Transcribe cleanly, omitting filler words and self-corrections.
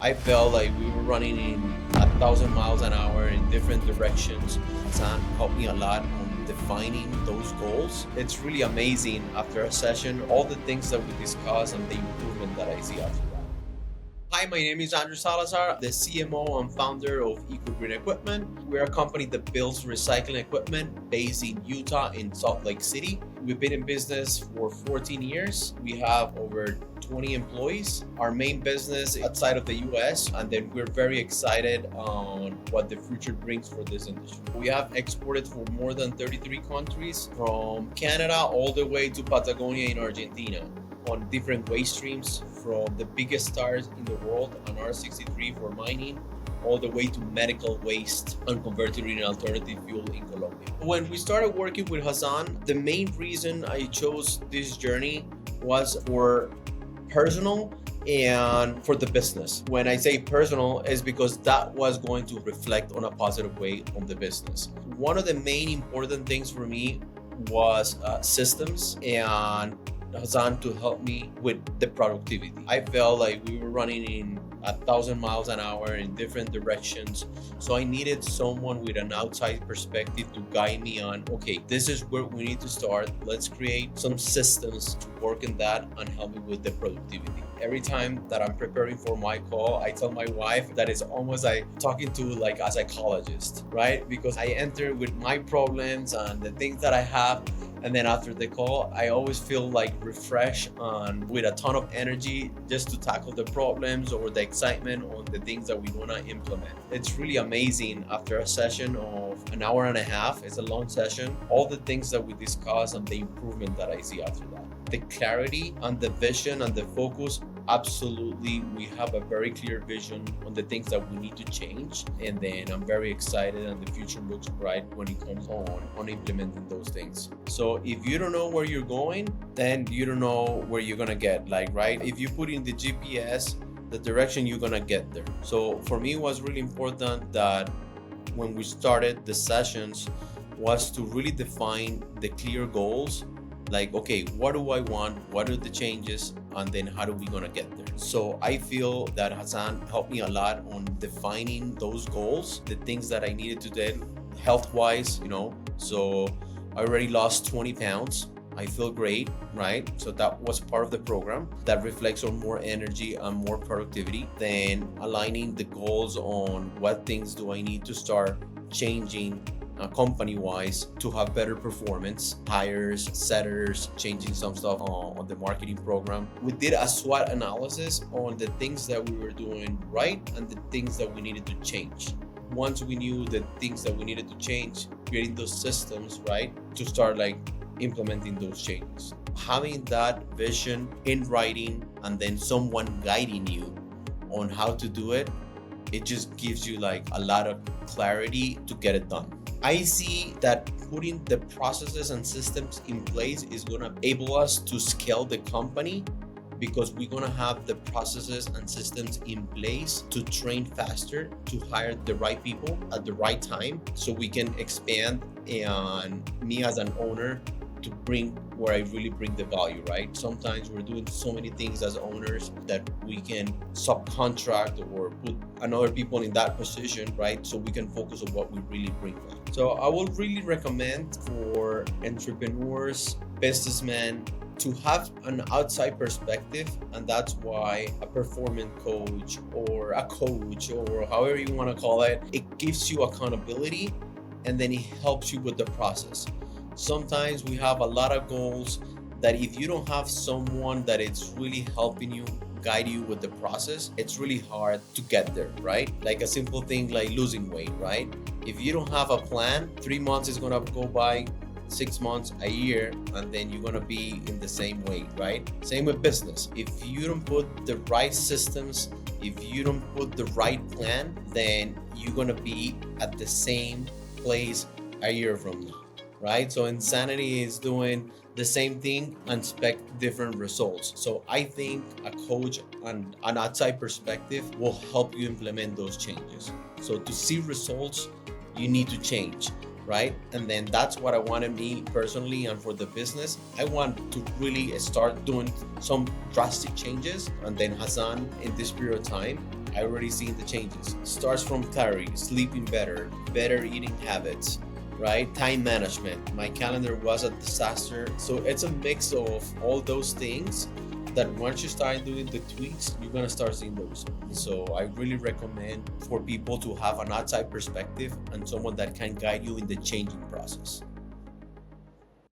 I felt like we were running in 1,000 miles an hour in different directions. Hassan helped me a lot on defining those goals. It's really amazing after a session, all the things that we discuss and the improvement that I see after that. Hi, my name is Andrew Salazar, the CMO and founder of EcoGreen Equipment. We're a company that builds recycling equipment based in Utah in Salt Lake City. We've been in business for 14 years. We have over 20 employees. Our main business outside of the US, and then we're very excited on what the future brings for this industry. We have exported for more than 33 countries, from Canada all the way to Patagonia in Argentina, on different waste streams, from the biggest stars in the world on R63 for mining, all the way to medical waste and converting it in alternative fuel in Colombia. When we started working with Hassan, the main reason I chose this journey was for personal and for the business. When I say personal, is because that was going to reflect on a positive way on the business. One of the main important things for me was systems and Hassan to help me with the productivity. I felt like we were running in 1,000 miles an hour in different directions. So I needed someone with an outside perspective to guide me on, okay, this is where we need to start. Let's create some systems to work in that and help me with the productivity. Every time that I'm preparing for my call, I tell my wife that it's almost like talking to like a psychologist, right? Because I enter with my problems and the things that I have. And then after the call, I always feel like refreshed and with a ton of energy just to tackle the problems or the excitement on the things that we want to implement. It's really amazing after a session of an hour and a half. It's a long session. All the things that we discuss and the improvement that I see after that. The clarity and the vision and the focus, absolutely, we have a very clear vision on the things that we need to change. And then I'm very excited and the future looks bright when it comes on implementing those things. So if you don't know where you're going, then you don't know where you're gonna get, like, right? If you put in the GPS, the direction you're gonna get there. So for me, it was really important that when we started the sessions was to really define the clear goals. Like, okay, what do I want? What are the changes? And then how are we gonna get there? So I feel that Hassan helped me a lot on defining those goals, the things that I needed to do health-wise, So I already lost 20 pounds. I feel great, right? So that was part of the program that reflects on more energy and more productivity. Then aligning the goals on what things do I need to start changing company-wise to have better performance, hires, setters, changing some stuff on the marketing program. We did a SWOT analysis on the things that we were doing right and the things that we needed to change. Once we knew the things that we needed to change, creating those systems, right, to start like implementing those changes. Having that vision in writing and then someone guiding you on how to do it, it just gives you like a lot of clarity to get it done. I see that putting the processes and systems in place is going to enable us to scale the company because we're going to have the processes and systems in place to train faster, to hire the right people at the right time so we can expand, and me as an owner to bring where I really bring the value, right? Sometimes we're doing so many things as owners that we can subcontract or put another people in that position, right? So we can focus on what we really bring value. So I will really recommend for entrepreneurs, businessmen, to have an outside perspective, and that's why a performance coach or a coach or however you want to call it, it gives you accountability and then it helps you with the process. Sometimes we have a lot of goals that if you don't have someone that is really helping you, guide you with the process, it's really hard to get there, right? Like a simple thing like losing weight, right? If you don't have a plan, 3 months is gonna go by, 6 months, a year, and then you're gonna be in the same weight, right? Same with business. If you don't put the right systems, if you don't put the right plan, then you're gonna be at the same place a year from now, right? So insanity is doing the same thing and expect different results. So I think a coach and an outside perspective will help you implement those changes. So to see results, you need to change, right? And then that's what I wanted me personally and for the business. I want to really start doing some drastic changes. And then Hassan, in this period of time, I already seen the changes. Starts from clarity, sleeping better, better eating habits, right? Time management. My calendar was a disaster. So it's a mix of all those things that once you start doing the tweaks, you're gonna start seeing the results. So I really recommend for people to have an outside perspective and someone that can guide you in the changing process.